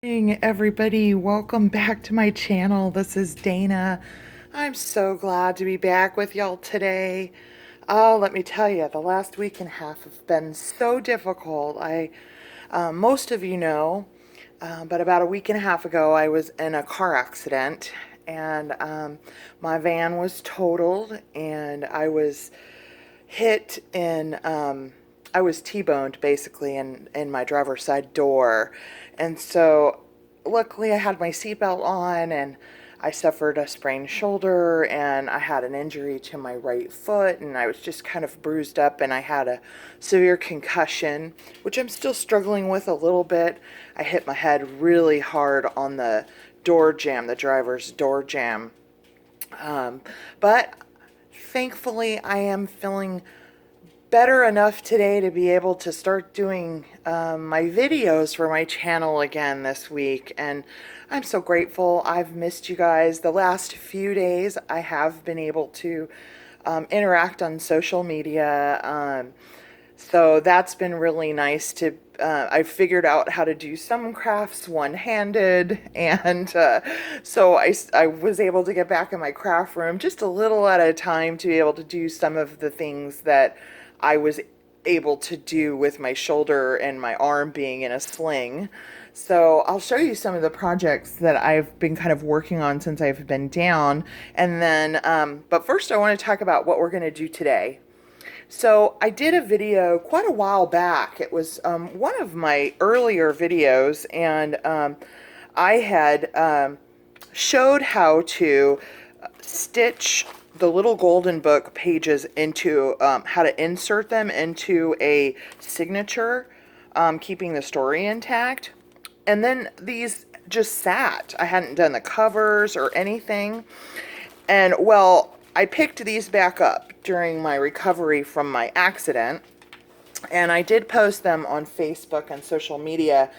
Morning, everybody. Welcome back to my channel. This is Dana. I'm so glad to be back with y'all today. Oh, let me tell you, the last week and a half have been so difficult. Most of you know, but about a week and a half ago, I was in a car accident, and my van was totaled, and I was hit in I was T-boned basically in my driver's side door. And so luckily I had my seatbelt on, and I suffered a sprained shoulder, and I had an injury to my right foot, and I was just kind of bruised up, and I had a severe concussion, which I'm still struggling with a little bit. I hit my head really hard on the door jamb, the driver's door jamb. But thankfully I am feeling better enough today to be able to start doing my videos for my channel again this week, and I'm so grateful. I've missed you guys. The last few days I have been able to interact on social media, so that's been really nice to I figured out how to do some crafts one-handed, and so I was able to get back in my craft room just a little at a time to be able to do some of the things that I was able to do with my shoulder and my arm being in a sling. So I'll show you some of the projects that I've been kind of working on since I've been down. And then, but first I want to talk about what we're going to do today. So I did a video quite a while back. It was one of my earlier videos, and I had showed how to stitch the Little Golden Book pages into, how to insert them into a signature, keeping the story intact. And then these just sat. I hadn't done the covers or anything. And well, I picked these back up during my recovery from my accident, and I did post them on Facebook and social media,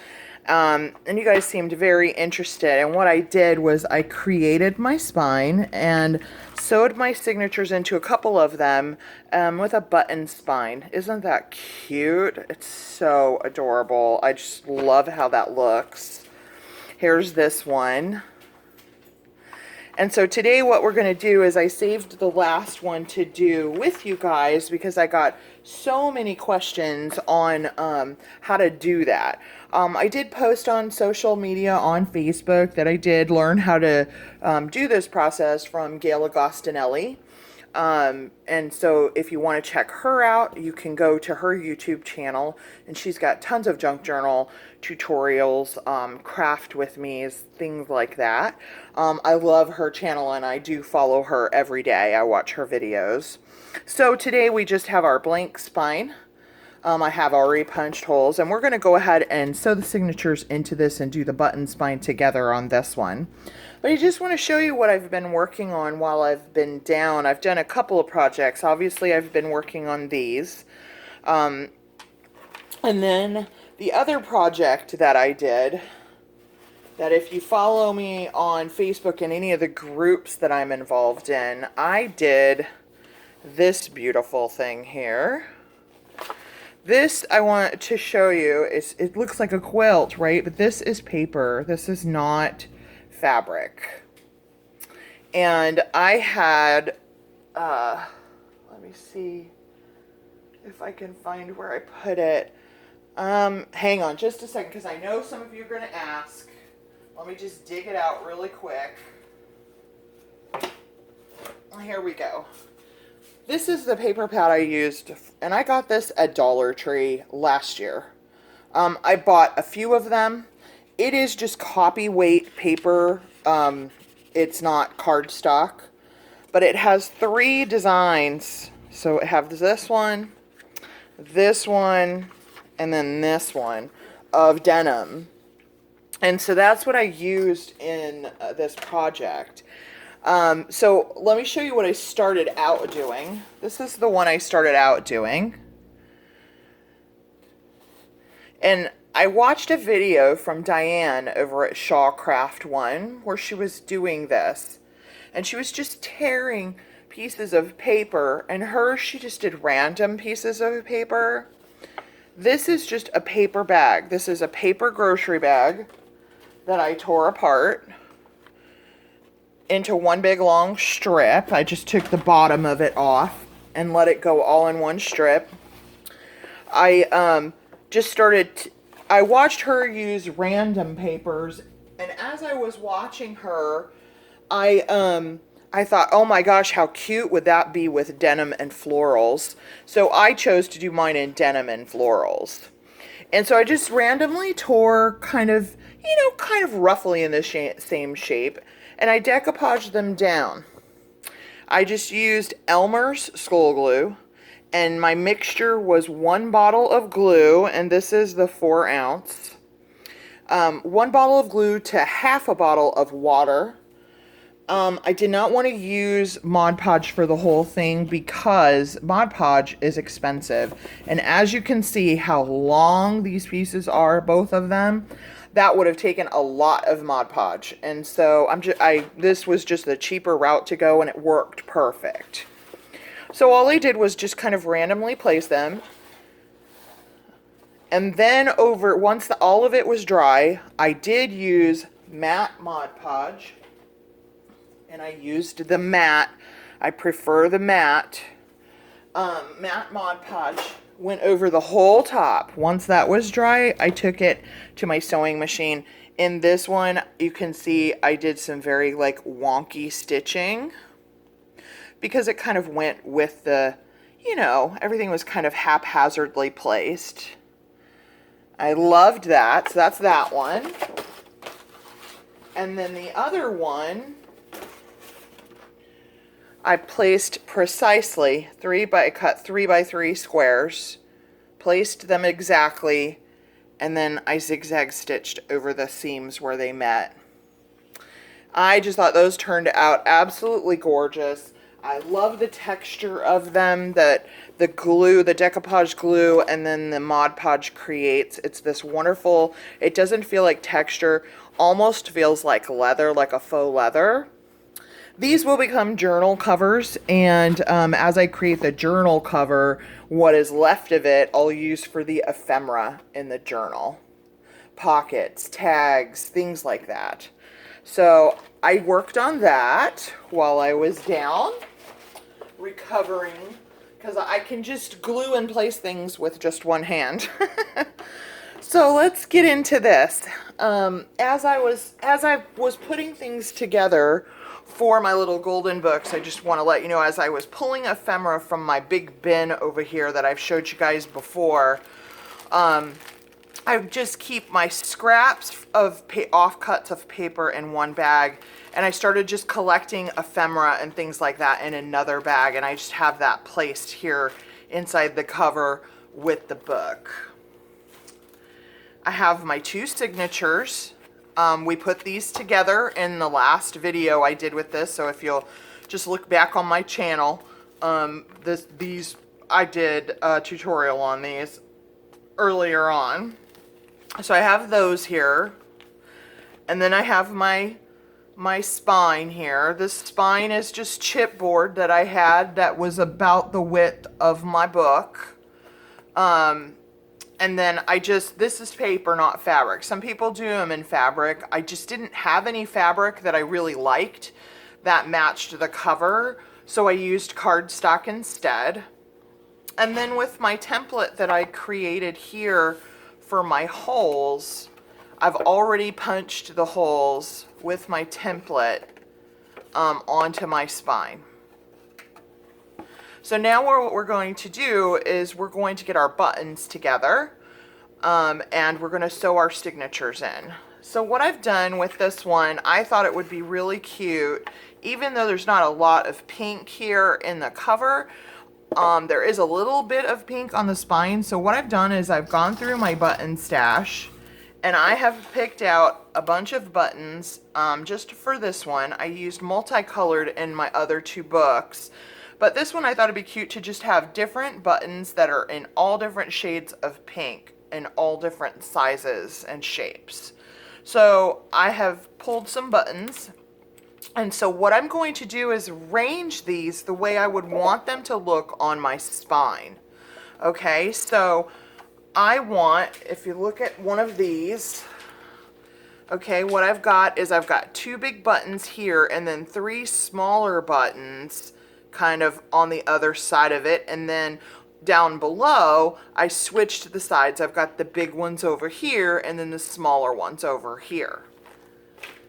and you guys seemed very interested. And what I did was I created my spine and sewed my signatures into a couple of them with a button spine. Isn't that cute? It's so adorable. I just love how that looks. Here's this one. And so today what we're going to do is I saved the last one to do with you guys because I got so many questions on how to do that. I did post on social media on Facebook that I did learn how to do this process from Gail Agostinelli. And so if you want to check her out, you can go to her YouTube channel, and she's got tons of junk journal tutorials, craft with me's, things like that. I love her channel, and I do follow her every day. I watch her videos. So today we just have our blank spine. I have already punched holes, and we're going to go ahead and sew the signatures into this and do the button spine together on this one. But I just want to show you what I've been working on while I've been down. I've done a couple of projects. Obviously, I've been working on these. And then the other project that I did, that if you follow me on Facebook and any of the groups that I'm involved in, I did this beautiful thing here. This I want to show you. It looks like a quilt, right? But this is paper. This is not fabric. And I had, let me see if I can find where I put it. Hang on just a second, because I know some of you are going to ask. Let me just dig it out really quick. Here we go. This is the paper pad I used, and I got this at Dollar Tree last year. I bought a few of them. It is just copy weight paper. It's not cardstock, but it has 3 designs. So it has this one, and then this one of denim. And so that's what I used in this project. So let me show you what I started out doing. This is the one I started out doing. And I watched a video from Diane over at Shaw Craft One where she was doing this. And she was just tearing pieces of paper, and she just did random pieces of paper. This is just a paper bag. This is a paper grocery bag that I tore apart into one big long strip. I just took the bottom of it off and let it go all in one strip. I just started, I watched her use random papers, and as I was watching her, I thought, oh my gosh, how cute would that be with denim and florals? So I chose to do mine in denim and florals. And so I just randomly tore kind of, kind of roughly in the same shape, and I decoupaged them down. I just used Elmer's School Glue, and my mixture was 1 bottle of glue, and this is the 4 ounce. 1 bottle of glue to half a bottle of water. I did not want to use Mod Podge for the whole thing because Mod Podge is expensive. And as you can see how long these pieces are, both of them, that would have taken a lot of Mod Podge. And so this was just the cheaper route to go, and it worked perfect. So all I did was just kind of randomly place them. And then once all of it was dry, I did use matte Mod Podge. And I used the matte. I prefer the matte. Matte Mod Podge went over the whole top. Once that was dry, I took it to my sewing machine. In this one, you can see I did some very wonky stitching because it kind of went with the, everything was kind of haphazardly placed. I loved that. So that's that one. And then the other one, I placed precisely cut 3 by 3 squares, placed them exactly, and then I zigzag stitched over the seams where they met. I just thought those turned out absolutely gorgeous. I love the texture of them that the glue, the decoupage glue, and then the Mod Podge creates. It's this wonderful, it doesn't feel like texture, almost feels like leather, like a faux leather. These will become journal covers, and as I create the journal cover, what is left of it I'll use for the ephemera in the journal. Pockets, tags, things like that. So I worked on that while I was down, recovering, because I can just glue and place things with just one hand. So let's get into this. As I was putting things together for my little golden books, I just want to let you know, as I was pulling ephemera from my big bin over here that I've showed you guys before, I just keep my scraps of offcuts of paper in one bag, and I started just collecting ephemera and things like that in another bag, and I just have that placed here inside the cover with the book. I have my 2 signatures. We put these together in the last video I did with this, so if you'll just look back on my channel, I did a tutorial on these earlier on. So I have those here, and then I have my spine here. This spine is just chipboard that I had that was about the width of my book. And then this is paper, not fabric. Some people do them in fabric. I just didn't have any fabric that I really liked that matched the cover, so I used cardstock instead. And then with my template that I created here for my holes, I've already punched the holes with my template onto my spine. So now what we're going to do is we're going to get our buttons together, and we're going to sew our signatures in. So what I've done with this one, I thought it would be really cute, even though there's not a lot of pink here in the cover. There is a little bit of pink on the spine. So what I've done is I've gone through my button stash, and I have picked out a bunch of buttons just for this one. I used multicolored in my other 2 books. But this one I thought it'd be cute to just have different buttons that are in all different shades of pink and all different sizes and shapes. So I have pulled some buttons, and so what I'm going to do is arrange these the way I would want them to look on my spine. Okay, so I want, if you look at one of these, Okay, what I've got is I've got 2 big buttons here and then 3 smaller buttons kind of on the other side of it. And then down below, I switched the sides. I've got the big ones over here and then the smaller ones over here.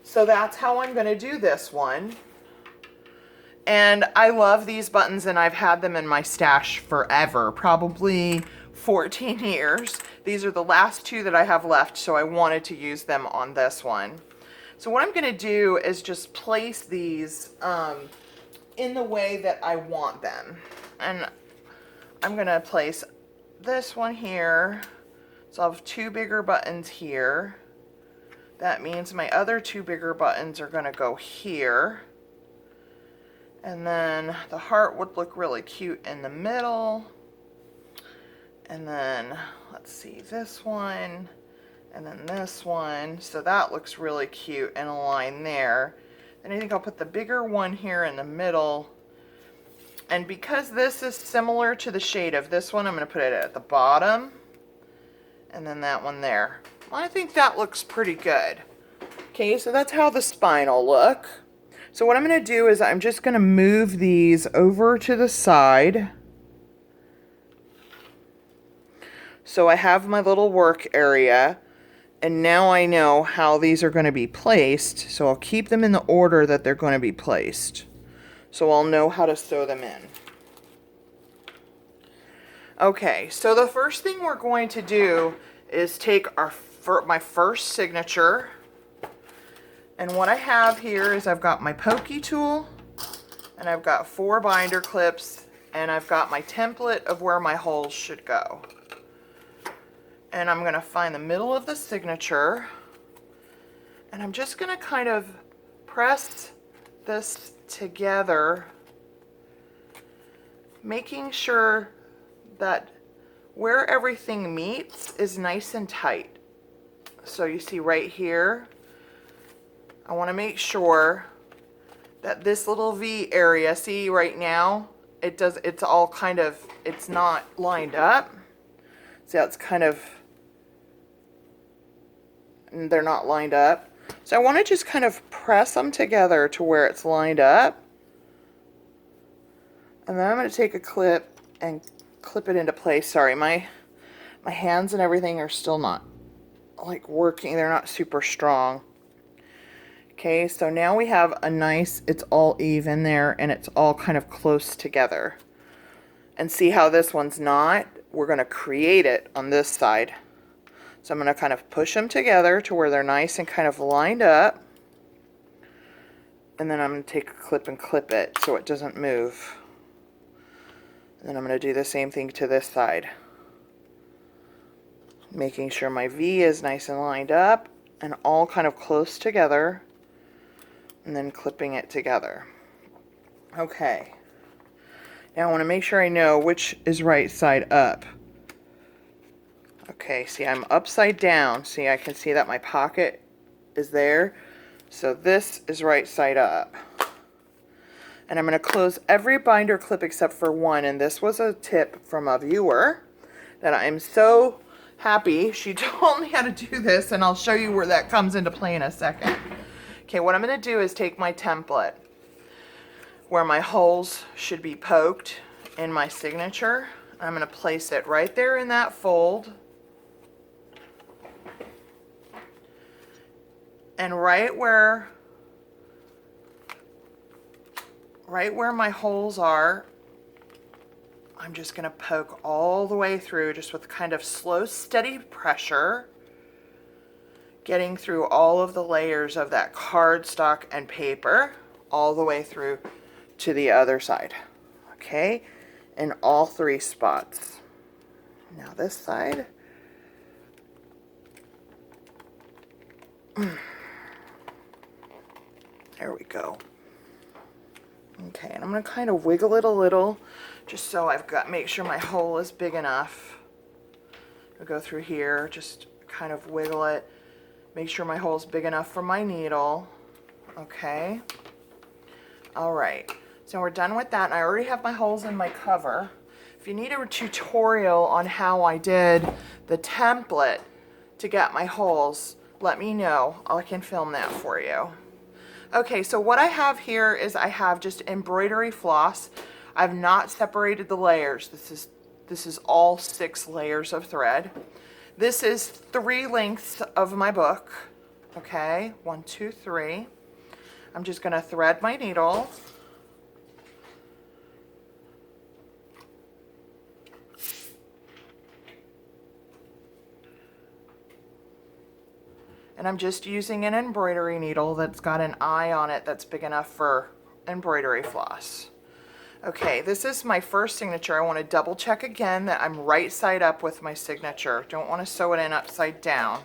So that's how I'm going to do this one. And I love these buttons, and I've had them in my stash forever, probably 14 years. These are the last 2 that I have left, so I wanted to use them on this one. So what I'm going to do is just place these in the way that I want them. And I'm going to place this one here. So I'll have 2 bigger buttons here. That means my other 2 bigger buttons are going to go here. And then the heart would look really cute in the middle. And then, let's see, this one, and then this one. So that looks really cute in a line there. And I think I'll put the bigger one here in the middle. And because this is similar to the shade of this one, I'm going to put it at the bottom. And then that one there. Well, I think that looks pretty good. Okay, so that's how the spine will look. So what I'm going to do is I'm just going to move these over to the side. So I have my little work area, and now I know how these are going to be placed. So I'll keep them in the order that they're going to be placed. So I'll know how to sew them in. Okay, so the first thing we're going to do is take my first signature. And what I have here is I've got my pokey tool, and I've got 4 binder clips, and I've got my template of where my holes should go. And I'm going to find the middle of the signature, and I'm just going to kind of press this together, making sure that where everything meets is nice and tight. So you see right here, I want to make sure that this little V area, see right now, it's all kind of, it's not lined up. See how it's kind of, they're not lined up. So I want to just kind of press them together to where it's lined up. And then I'm going to take a clip and clip it into place. Sorry, my hands and everything are still not like working. They're not super strong. Okay, so now we have a nice, it's all even there, and it's all kind of close together. And see how this one's not? We're going to create it on this side. So I'm going to kind of push them together to where they're nice and kind of lined up. And then I'm going to take a clip and clip it so it doesn't move. And then I'm going to do the same thing to this side. Making sure my V is nice and lined up and all kind of close together. And then clipping it together. Okay. Now I want to make sure I know which is right side up. Okay, see, I'm upside down. See, I can see that my pocket is there. So this is right side up. And I'm going to close every binder clip except for one. And this was a tip from a viewer that I'm so happy she told me how to do this. And I'll show you where that comes into play in a second. Okay, what I'm going to do is take my template where my holes should be poked in my signature. I'm going to place it right there in that fold. And right where my holes are, I'm just going to poke all the way through, just with kind of slow, steady pressure, getting through all of the layers of that cardstock and paper, all the way through to the other side. Okay, in all 3 spots. Now this side. There we go. Okay, and I'm going to kind of wiggle it a little, just so I've got, make sure my hole is big enough. I'll go through here, just kind of wiggle it, make sure my hole's big enough for my needle. Okay. All right, so we're done with that, and I already have my holes in my cover. If you need a tutorial on how I did the template to get my holes, let me know. I can film that for you. Okay, so what I have here is I have just embroidery floss. I've not separated the layers. This is all 6 layers of thread. This is 3 lengths of my book. Okay, 1, 2, 3. I'm just going to thread my needle. And I'm just using an embroidery needle that's got an eye on it that's big enough for embroidery floss. Okay, this is my first signature. I want to double check again that I'm right side up with my signature. Don't want to sew it in upside down.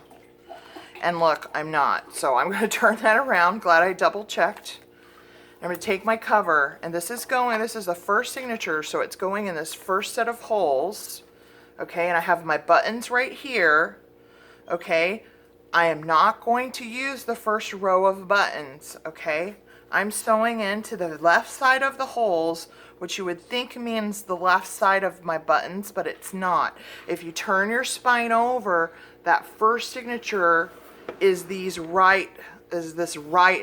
And look, I'm not. So I'm going to turn that around. Glad I double checked. I'm going to take my cover, and this is the first signature, so it's going in this first set of holes. Okay, and I have my buttons right here. Okay, I am not going to use the first row of buttons, okay? I'm sewing into the left side of the holes, which you would think means the left side of my buttons, but it's not. If you turn your spine over, that first signature is this right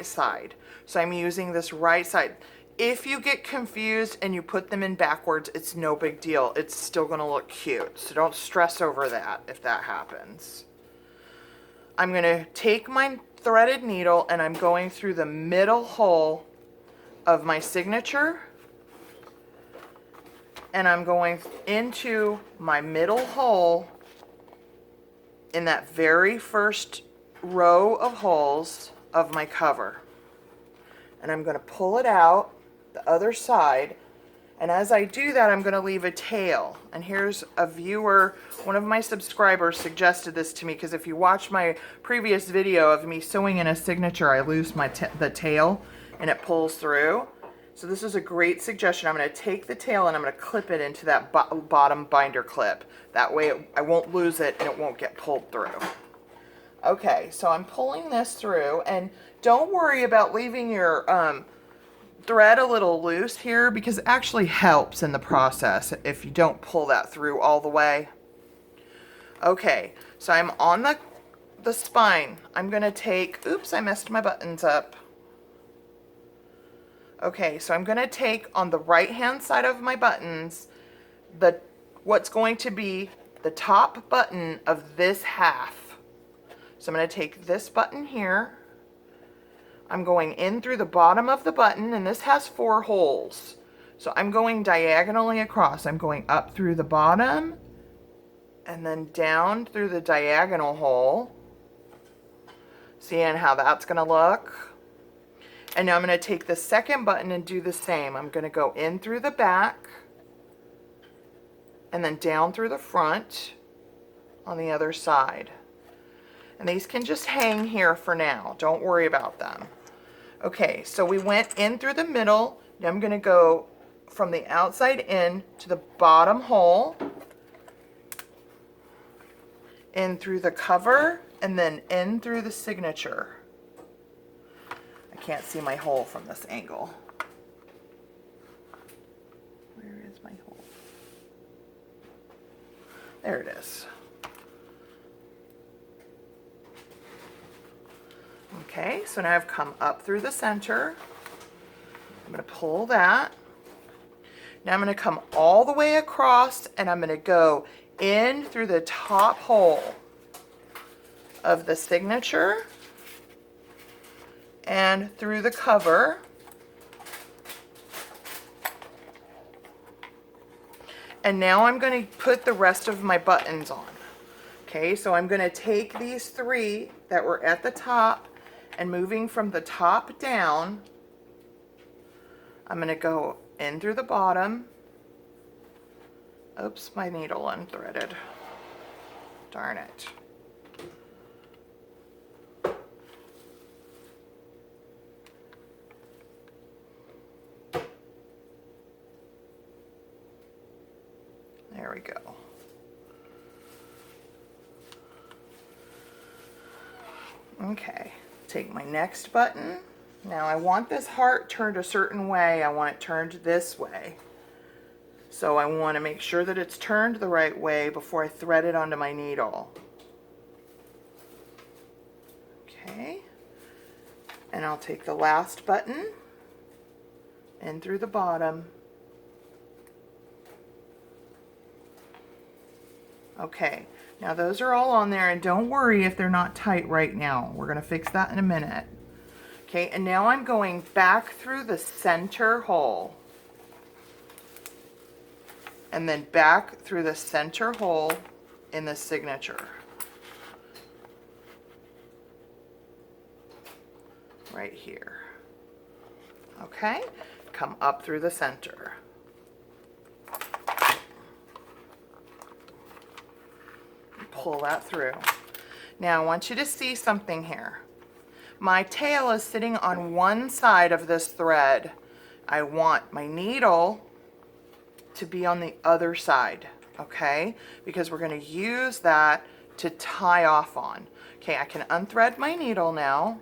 side. So I'm using this right side. If you get confused and you put them in backwards, it's no big deal. It's still gonna look cute. So don't stress over that if that happens. I'm going to take my threaded needle and I'm going through the middle hole of my signature, and I'm going into my middle hole in that very first row of holes of my cover, and I'm going to pull it out the other side. And as I do that, I'm going to leave a tail. And here's a viewer, one of my subscribers suggested this to me, because if you watch my previous video of me sewing in a signature, I lose the tail and it pulls through. So this is a great suggestion. I'm going to take the tail and I'm going to clip it into that bottom binder clip. That way I won't lose it and it won't get pulled through. Okay, so I'm pulling this through, and don't worry about leaving your thread a little loose here, because it actually helps in the process if you don't pull that through all the way. Okay, so I'm on the spine. I'm gonna take, oops, I messed my buttons up. Okay, so I'm gonna take on the right hand side of my buttons what's going to be the top button of this half. So I'm gonna take this button here. I'm going in through the bottom of the button, and this has 4 holes. So I'm going diagonally across. I'm going up through the bottom and then down through the diagonal hole. Seeing how that's going to look? And now I'm going to take the second button and do the same. I'm going to go in through the back and then down through the front on the other side. And these can just hang here for now. Don't worry about them. Okay, so we went in through the middle. Now I'm going to go from the outside in to the bottom hole, in through the cover, and then in through the signature. I can't see my hole from this angle. Where is my hole? There it is. Okay, so now I've come up through the center. I'm going to pull that. Now I'm going to come all the way across, and I'm going to go in through the top hole of the signature and through the cover. And now I'm going to put the rest of my buttons on. Okay, so I'm going to take these 3 that were at the top, and moving from the top down, I'm going to go in through the bottom. Oops, my needle unthreaded. Darn it. There we go. Okay, take my next button. Now I want this heart turned a certain way. I want it turned this way. So I want to make sure that it's turned the right way before I thread it onto my needle. Okay. And I'll take the last button in through the bottom. Okay, now those are all on there, and don't worry if they're not tight right now. We're going to fix that in a minute. Okay, and now I'm going back through the center hole. And then back through the center hole in the signature. Right here. Okay, come up through the center. Pull that through. Now I want you to see something here. My tail is sitting on one side of this thread. I want my needle to be on the other side, okay? Because we're going to use that to tie off on. Okay, I can unthread my needle now.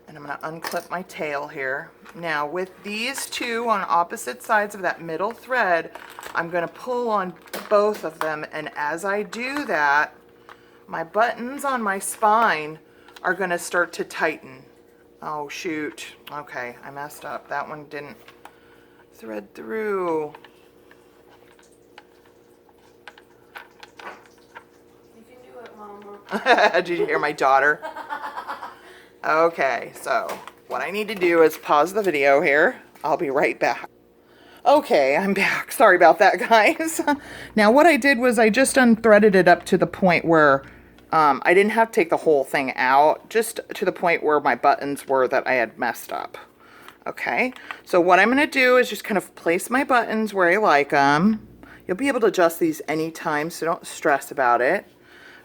And I'm going to unclip my tail here. Now with these two on opposite sides of that middle thread, I'm going to pull on both of them, and as I do that, my buttons on my spine are going to start to tighten. Oh shoot. Okay, I messed up. That one didn't thread through. You can do it, Mama. Did you hear my daughter? Okay, so what I need to do is pause the video here. I'll be right back. Okay, I'm back. Sorry about that, guys. Now what I did was I just unthreaded it up to the point where I didn't have to take the whole thing out, just to the point where my buttons were that I had messed up. Okay, so what I'm going to do is just kind of place my buttons where I like them. You'll be able to adjust these anytime, so don't stress about it.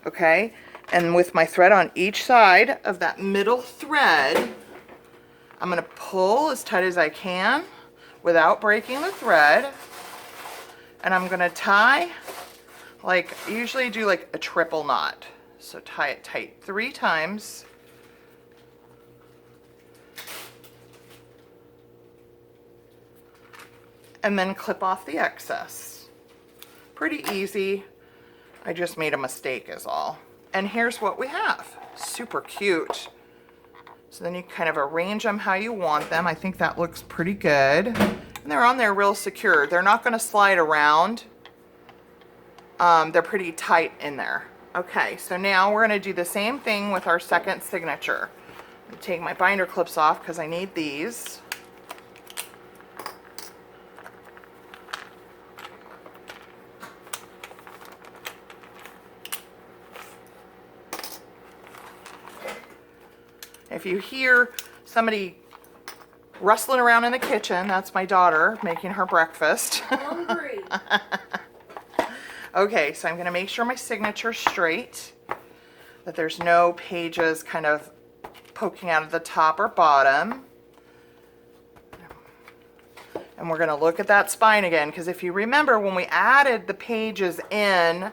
Okay, and with my thread on each side of that middle thread, I'm going to pull as tight as I can without breaking the thread. And I'm going to tie, like, usually do like a triple knot. So tie it tight 3 times. And then clip off the excess. Pretty easy. I just made a mistake is all. And here's what we have. Super cute. So then you kind of arrange them how you want them. I think that looks pretty good. And they're on there real secure. They're not going to slide around. They're pretty tight in there. Okay, so now we're going to do the same thing with our second signature. I'm going to take my binder clips off because I need these. If you hear somebody rustling around in the kitchen, that's my daughter making her breakfast. Hungry. Okay, so I'm going to make sure my signature's straight, that there's no pages kind of poking out of the top or bottom. And we're going to look at that spine again, because if you remember when we added the pages in,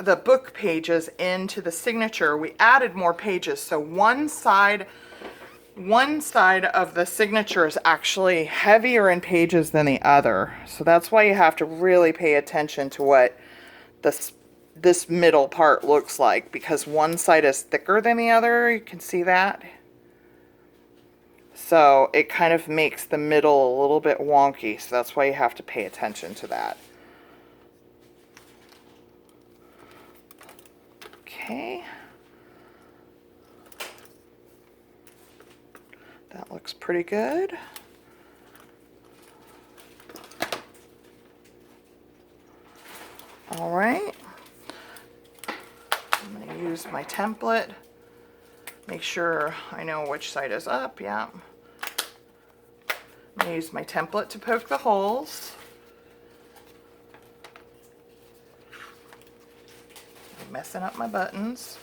the book pages into the signature, we added more pages. So one side of the signature is actually heavier in pages than the other. So that's why you have to really pay attention to what this middle part looks like, because one side is thicker than the other. You can see that. So it kind of makes the middle a little bit wonky. So that's why you have to pay attention to that. Okay. That looks pretty good. All right. I'm going to use my template. Make sure I know which side is up. Yeah. I'm going to use my template to poke the holes. I'm messing up my buttons.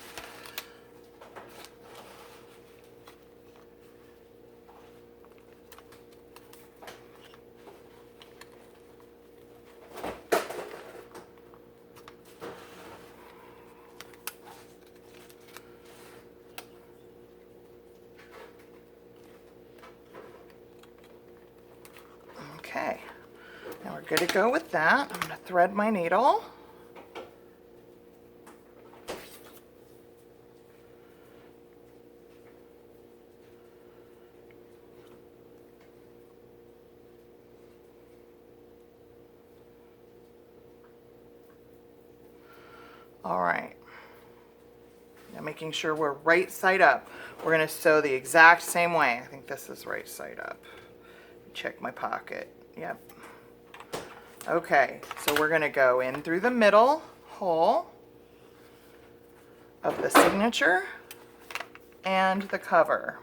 Okay, now we're good to go with that. I'm going to thread my needle. All right. Now making sure we're right side up. We're going to sew the exact same way. I think this is right side up. Check my pocket. Yep. Okay, so we're going to go in through the middle hole of the signature and the cover.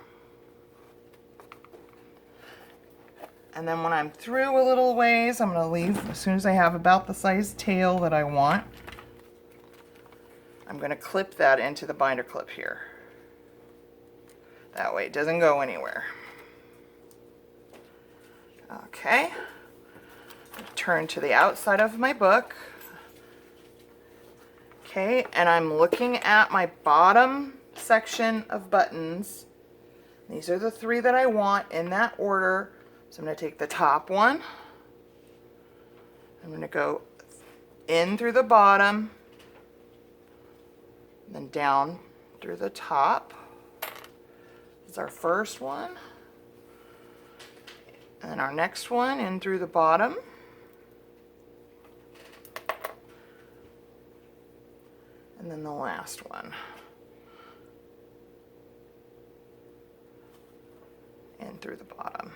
And then when I'm through a little ways, I'm going to leave as soon as I have about the size tail that I want. I'm going to clip that into the binder clip here. That way it doesn't go anywhere. Okay. Turn to the outside of my book. Okay, and I'm looking at my bottom section of buttons. These are the 3 that I want in that order. So I'm going to take the top one. I'm going to go in through the bottom, then down through the top. This is our first one. And our next one in through the bottom. And then the last one. In through the bottom.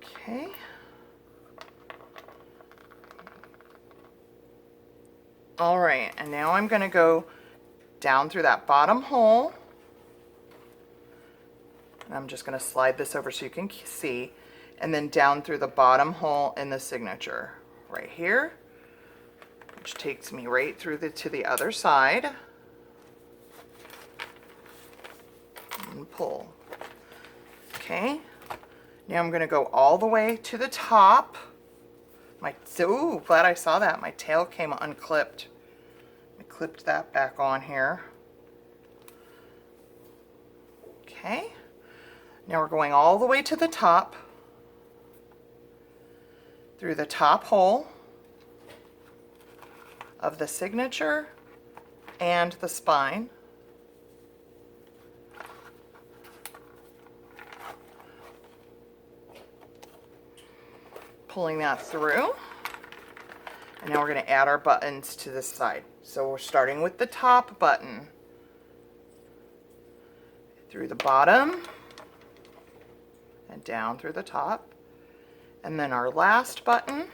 Okay. All right, and now I'm going to go down through that bottom hole. And I'm just going to slide this over so you can see. And then down through the bottom hole in the signature right here, which takes me right through to the other side. And pull. Okay. Now I'm going to go all the way to the top. Ooh, glad I saw that. My tail came unclipped. I clipped that back on here. Okay. Now we're going all the way to the top, through the top hole of the signature and the spine. Pulling that through. And now we're going to add our buttons to this side. So we're starting with the top button. Through the bottom and down through the top. And then our last button.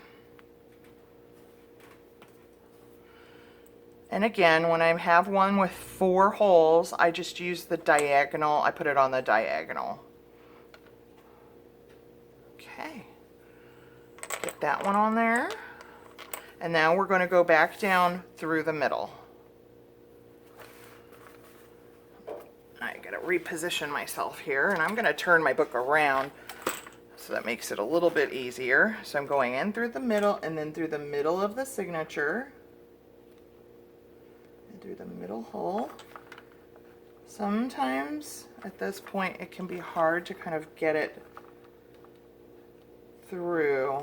And again, when I have one with 4 holes, I just use the diagonal. I put it on the diagonal. Okay. Get that one on there. And now we're going to go back down through the middle. I got to reposition myself here, and I'm going to turn my book around so that makes it a little bit easier. So I'm going in through the middle and then through the middle of the signature and through the middle hole. Sometimes at this point it can be hard to kind of get it through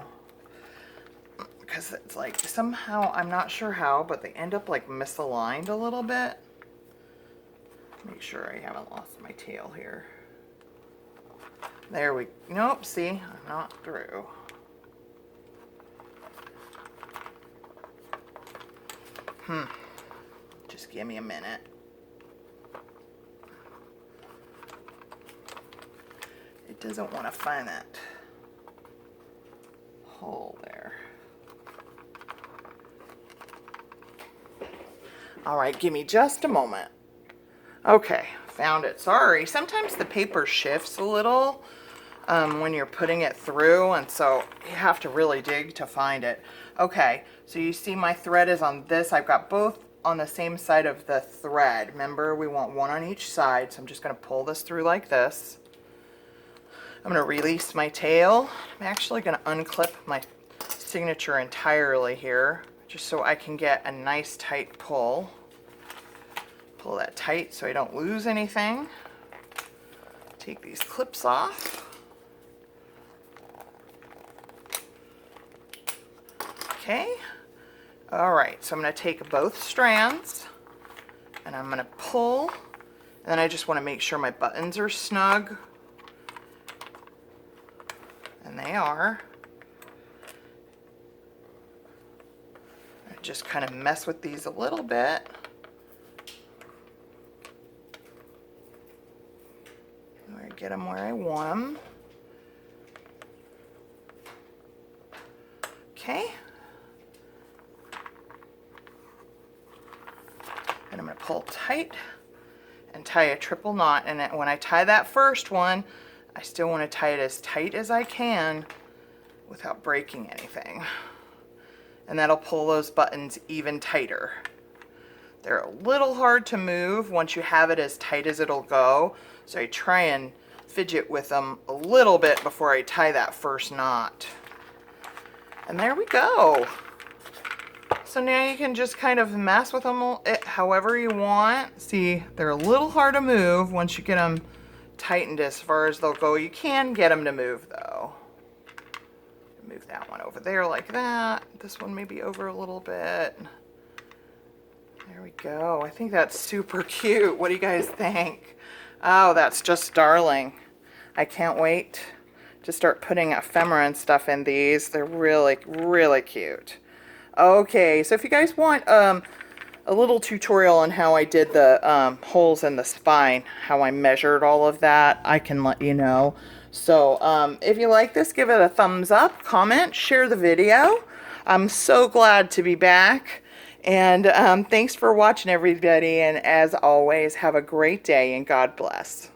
because it's like somehow, I'm not sure how, but they end up like misaligned a little bit. Make sure I haven't lost my tail here. There we, nope, see, I'm not through. Just give me a minute. It doesn't want to find that hole there. All right, give me just a moment. Okay, found it. Sorry, sometimes the paper shifts a little when you're putting it through, and so you have to really dig to find it. Okay, so you see my thread is on this. I've got both on the same side of the thread. Remember, we want one on each side, so I'm just going to pull this through like this. I'm going to release my tail. I'm actually going to unclip my signature entirely here, just so I can get a nice tight pull. Pull that tight so I don't lose anything. Take these clips off. Okay. All right, so I'm going to take both strands and I'm going to pull, and then I just want to make sure my buttons are snug. And they are. just kind of mess with these a little bit. Or get them where I want them. Okay. And I'm going to pull tight and tie a triple knot. And when I tie that first one, I still want to tie it as tight as I can without breaking anything. And that'll pull those buttons even tighter. They're a little hard to move once you have it as tight as it'll go. So I try and fidget with them a little bit before I tie that first knot. And there we go. So now you can just kind of mess with them however you want. See, they're a little hard to move once you get them tightened as far as they'll go. You can get them to move though. Move that one over there like that. This one maybe over a little bit. There we go. I think that's super cute. What do you guys think? Oh, that's just darling. I can't wait to start putting ephemera and stuff in these. They're really, really cute. Okay, so if you guys want a little tutorial on how I did the holes in the spine, how I measured all of that, I can let you know. So if you like this, give it a thumbs up, comment, share the video. I'm so glad to be back. And thanks for watching, everybody. And as always, have a great day and God bless.